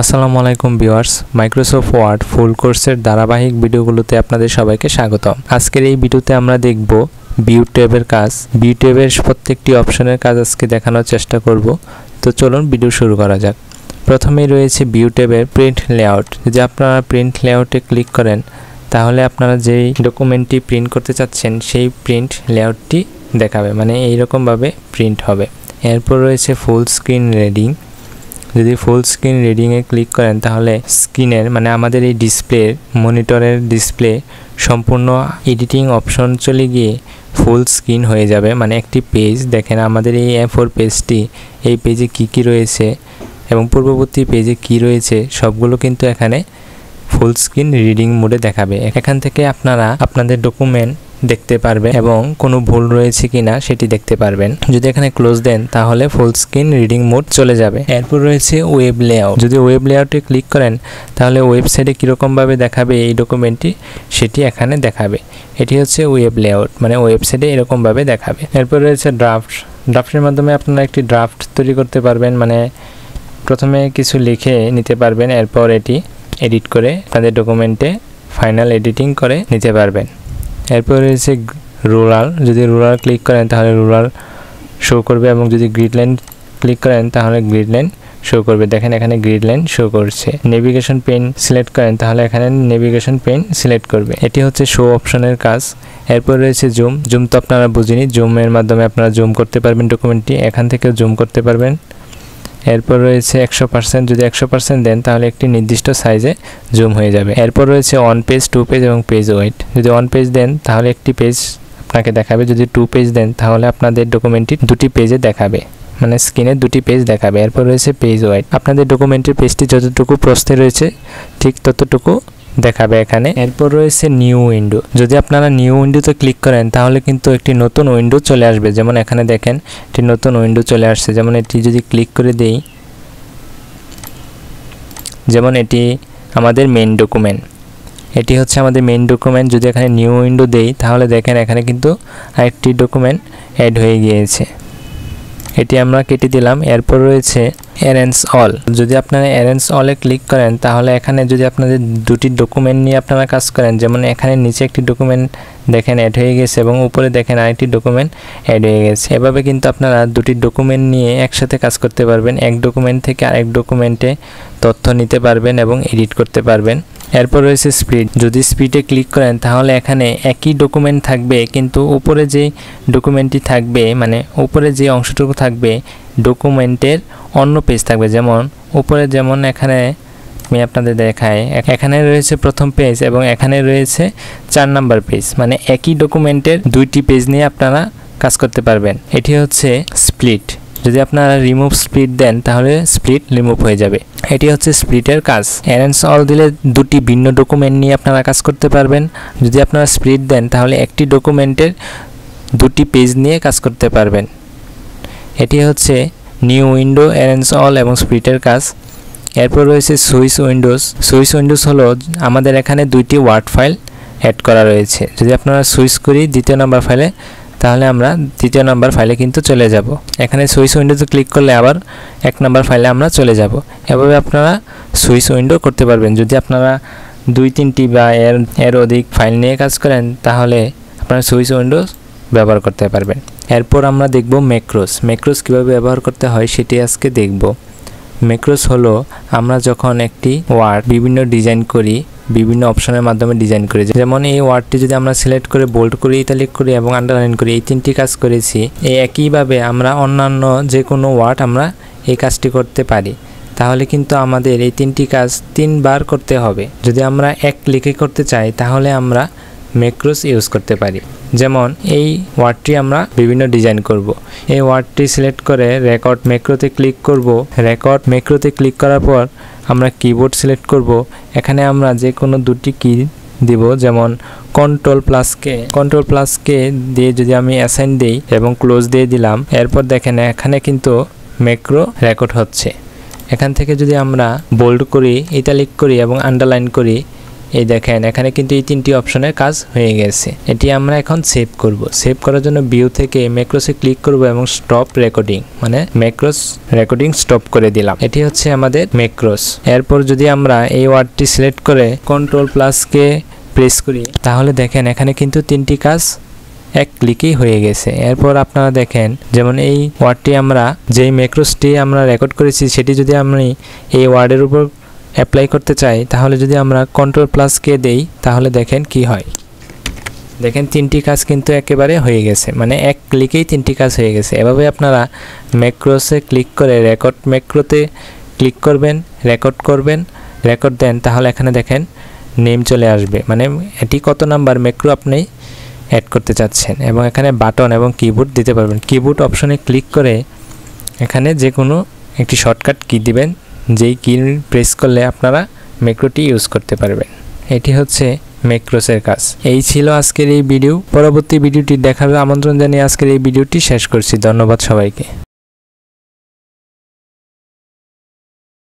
আসসালামু আলাইকুম viewers, Microsoft word ফুল কোর্সের ধারাবাহিক ভিডিওগুলোতে আপনাদের সবাইকে স্বাগতম। আজকের এই ভিডিওতে আমরা দেখব ভিউ ট্যাবের কাজ। ভিউ ট্যাবের প্রত্যেকটি অপশনের কাজ আজকে দেখানোর চেষ্টা করব। তো চলুন ভিডিও শুরু করা যাক। প্রথমেই রয়েছে ভিউ ট্যাবের প্রিন্ট লেআউট। যদি আপনারা প্রিন্ট লেআউটে ক্লিক করেন তাহলে আপনারা যেই ডকুমেন্টটি প্রিন্ট করতে চাচ্ছেন সেই প্রিন্ট লেআউটটি দেখাবে, মানে এইরকমভাবে প্রিন্ট হবে। এরপর রয়েছে ফুল স্ক্রিন রিডিং। যদি ফুল স্ক্রিন রিডিংয়ে ক্লিক করেন তাহলে স্ক্রিনের মানে আমাদের এই ডিসপ্লের মনিটরের ডিসপ্লে সম্পূর্ণ এডিটিং অপশন চলে গিয়ে ফুল স্ক্রিন হয়ে যাবে। মানে একটি পেজ দেখেন, আমাদের এই A4 পেজটি, এই পেজে কি রয়েছে এবং পূর্ববর্তী পেজে কি রয়েছে সবগুলো কিন্তু এখানে ফুল স্ক্রিন রিডিং মোডে দেখাবে। এখান থেকে আপনারা আপনাদের ডকুমেন্ট দেখতে পারবেন এবং কোনো ভুল রয়েছে কিনা সেটি দেখতে পারবেন। যদি এখানে ক্লোজ দেন তাহলে ফুল স্ক্রিন রিডিং মোড চলে যাবে। এরপর রয়েছে ওয়েব লেআউট। যদি ওয়েব লেআউটে ক্লিক করেন তাহলে ওয়েবসাইটে কীরকমভাবে দেখাবে এই ডকুমেন্টটি সেটি এখানে দেখাবে। এটি হচ্ছে ওয়েব লেআউট, মানে ওয়েবসাইটে এরকমভাবে দেখাবে। এরপর রয়েছে ড্রাফটের মাধ্যমে আপনারা একটি ড্রাফট তৈরি করতে পারবেন, মানে প্রথমে কিছু লিখে নিতে পারবেন, এরপর এটি এডিট করে তাদের ডকুমেন্টে ফাইনাল এডিটিং করে নিতে পারবেন। এরপর রয়েছে রুলার। যদি রুলার ক্লিক করেন তাহলে রুলার শো করবে এবং যদি গ্রিড লাইন ক্লিক করেন তাহলে গ্রিড লাইন শো করবে। দেখেন এখানে গ্রিড লাইন শো করছে। নেভিগেশন পেন সিলেক্ট করেন তাহলে এখানে নেভিগেশন পেন সিলেক্ট করবে। এটি হচ্ছে শো অপশনের কাজ। এরপর রয়েছে জুম তো আপনারা বুঝিনি, জুমের মাধ্যমে আপনারা জুম করতে পারবেন ডকুমেন্টটি, এখান থেকেও জুম করতে পারবেন। এরপর রয়েছে 100%। যদি 100% দেন তাহলে একটি নির্দিষ্ট সাইজে জুম হয়ে যাবে। এরপর রয়েছে অন পেজ, 2 পেজ এবং পেজ ওয়েট। যদি অন পেজ দেন তাহলে একটি পেজ আপনাকে দেখাবে, যদি 2 পেজ দেন তাহলে আপনাদের ডকুমেন্টটি দুটি পেজে দেখাবে, মানে স্ক্রিনে দুটি পেজ দেখাবে। এরপর রয়েছে পেজ ওয়েট। আপনাদের ডকুমেন্টের পেজটি যতটুকু প্রস্থে রয়েছে ঠিক ততটুকু দেখাবে এখানে। এরপর রয়েছে নিউ উইন্ডো। যদি আপনারা নিউ উইন্ডোতে ক্লিক করেন তাহলে কিন্তু একটি নতুন উইন্ডো চলে আসবে। যেমন এখানে দেখেন একটি নতুন উইন্ডো চলে আসছে। যেমন এটি যদি ক্লিক করে দেই, যেমন এটি আমাদের মেইন ডকুমেন্ট, এটি হচ্ছে আমাদের মেইন ডকুমেন্ট। যদি এখানে নিউ উইন্ডো দেই তাহলে দেখেন এখানে কিন্তু আরেকটি ডকুমেন্ট অ্যাড হয়ে গিয়েছে, এটি আমরা কেটে দিলাম। এরপর রয়েছে অ্যারেঞ্জ অল। যদি আপনারা অ্যারেঞ্জ অলে ক্লিক করেন তাহলে এখানে যদি আপনাদের দুটি ডকুমেন্ট নিয়ে আপনারা কাজ করেন, যেমন এখানে নিচে একটি ডকুমেন্ট দেখেন অ্যাড হয়ে গেছে এবং উপরে দেখেন আরেকটি ডকুমেন্ট অ্যাড হয়ে গেছে। এভাবে কিন্তু আপনারা দুটি ডকুমেন্ট নিয়ে একসাথে কাজ করতে পারবেন। এক ডকুমেন্ট থেকে আরেক ডকুমেন্টে তথ্য নিতে পারবেন এবং এডিট করতে পারবেন। এরপর রয়েছে স্পিড। যদি স্পিডে ক্লিক করেন তাহলে এখানে একই ডকুমেন্ট থাকবে, কিন্তু উপরে যে ডকুমেন্টটি থাকবে, মানে উপরে যে অংশটুকু থাকবে ডকুমেন্টের অন্য পেজ থাকবে। যেমন উপরে যেমন এখানে আমি আপনাদের দেখাই, এখানে রয়েছে প্রথম পেজ এবং এখানে রয়েছে 4 নাম্বার পেজ, মানে একই ডকুমেন্টের দুইটি পেজ নিয়ে আপনারা কাজ করতে পারবেন। এটি হচ্ছে স্প্লিট। যদি আপনারা রিমুভ স্প্লিট দেন তাহলে স্প্লিট রিমুভ হয়ে যাবে। এটি হচ্ছে স্প্লিটের কাজ। অ্যারেঞ্জ অল দিলে দুটি ভিন্ন ডকুমেন্ট নিয়ে আপনারা কাজ করতে পারবেন। যদি আপনারা স্প্লিট দেন তাহলে একটি ডকুমেন্টের দুটি পেজ নিয়ে কাজ করতে পারবেন। এটি হচ্ছে নিউ উইন্ডো, অ্যারেঞ্জ অল এবং স্প্লিটের কাজ। এরপর রয়েছে সুইচ উইন্ডোজ। সুইচ উইন্ডোজ হলো আমাদের এখানে দুইটি ওয়ার্ড ফাইল অ্যাড করা রয়েছে। যদি আপনারা সুইচ করি 2য় নাম্বার ফাইলে তাহলে আমরা 3য় নাম্বার ফাইলে কিন্তু চলে যাব। এখানে সুইচ উইন্ডোতে ক্লিক করলে আবার 1 নাম্বার ফাইলে আমরা চলে যাব। এভাবে আপনারা সুইচ উইন্ডো করতে পারবেন। যদি আপনারা 2-3টি বা এর অধিক ফাইল নিয়ে কাজ করেন তাহলে আপনারা সুইচ উইন্ডোজ ব্যবহার করতে পারবেন। এরপর আমরা দেখব ম্যাক্রোস। ম্যাক্রোস কীভাবে ব্যবহার করতে হয় সেটি আজকে দেখব। ম্যাক্রোস হলো আমরা যখন একটি ওয়ার্ড বিভিন্ন ডিজাইন করি, বিভিন্ন অপশনের মাধ্যমে ডিজাইন করি, যেমন এই ওয়ার্ডটি যদি আমরা সিলেক্ট করে বোল্ড করি, ইটালিক করি এবং আন্ডারলাইন করি, এই 3টি কাজ করেছি। এই একইভাবে আমরা অন্যান্য যে কোনো ওয়ার্ড আমরা এই কাজটি করতে পারি। তাহলে কিন্তু আমাদের এই 3টি কাজ 3 বার করতে হবে। যদি আমরা এক ক্লিকে করতে চাই তাহলে আমরা ম্যাক্রোস ইউজ করতে পারি। যেমন এই ওয়ার্ডটি আমরা বিভিন্ন ডিজাইন করব। এই ওয়ার্ডটি সিলেক্ট করে রেকর্ড ম্যাক্রোতে ক্লিক করব। রেকর্ড ম্যাক্রোতে ক্লিক করার পর আমরা কিবোর্ড সিলেক্ট করব। এখানে আমরা যে কোনো দুটি কি দিব, যেমন কন্ট্রোল+K দিয়ে যদি আমি অ্যাসাইন দেই এবং ক্লোজ দিয়ে দিলাম, এরপর দেখেন এখানে কিন্তু ম্যাক্রো রেকর্ড হচ্ছে। এখান থেকে যদি আমরা বোল্ড করি, ইটালিক করি এবং আন্ডারলাইন করি, এই দেখেন এখানে কিন্তু এই 3টি অপশনের কাজ হয়ে গেছে। এটি আমরা এখন সেভ করব। সেভ করার জন্য ভিউ থেকে ম্যাক্রোসে ক্লিক করব এবং স্টপ রেকর্ডিং, মানে ম্যাক্রোস রেকর্ডিং স্টপ করে দিলাম। এটি হচ্ছে আমাদের ম্যাক্রোস। এরপর যদি আমরা এই ওয়ার্ডটি সিলেক্ট করে Ctrl+কে প্রেস করি তাহলে দেখেন এখানে কিন্তু 3টি কাজ এক ক্লিকেই হয়ে গেছে। এরপর আপনারা দেখেন যেমন এই ওয়ার্ডটি আমরা যেই ম্যাক্রোসটি আমরা রেকর্ড করেছি সেটি যদি আমি এই ওয়ার্ডের উপর অ্যাপ্লাই করতে চাই তাহলে যদি আমরা Ctrl+কে দেই তাহলে দেখেন কি হয়। দেখেন 3টি কাজ কিন্তু একেবারে হয়ে গেছে, মানে এক ক্লিকেই 3টি কাজ হয়ে গেছে। এভাবে আপনারা ম্যাক্রোসে ক্লিক করে রেকর্ড ম্যাক্রোতে ক্লিক করবেন, রেকর্ড দেন, তাহলে এখানে দেখেন নেম চলে আসবে, মানে এটি কত নাম্বার ম্যাক্রো আপনি অ্যাড করতে চাচ্ছেন। এবং এখানে বাটন এবং কিবোর্ড দিতে পারবেন। কিবোর্ড অপশনে ক্লিক করে এখানে যে কোনো একটি শর্টকাট কি দিবেন, যেই কি প্রেস করলে আপনারা ম্যাক্রোটি ইউজ করতে পারবেন। এটি হচ্ছে ম্যাক্রোসের কাজ। এই ছিল আজকের এই ভিডিও। পরবর্তী ভিডিওটি দেখার আমন্ত্রণ জানিয়ে আজকের এই ভিডিওটি শেষ করছি। ধন্যবাদ সবাইকে।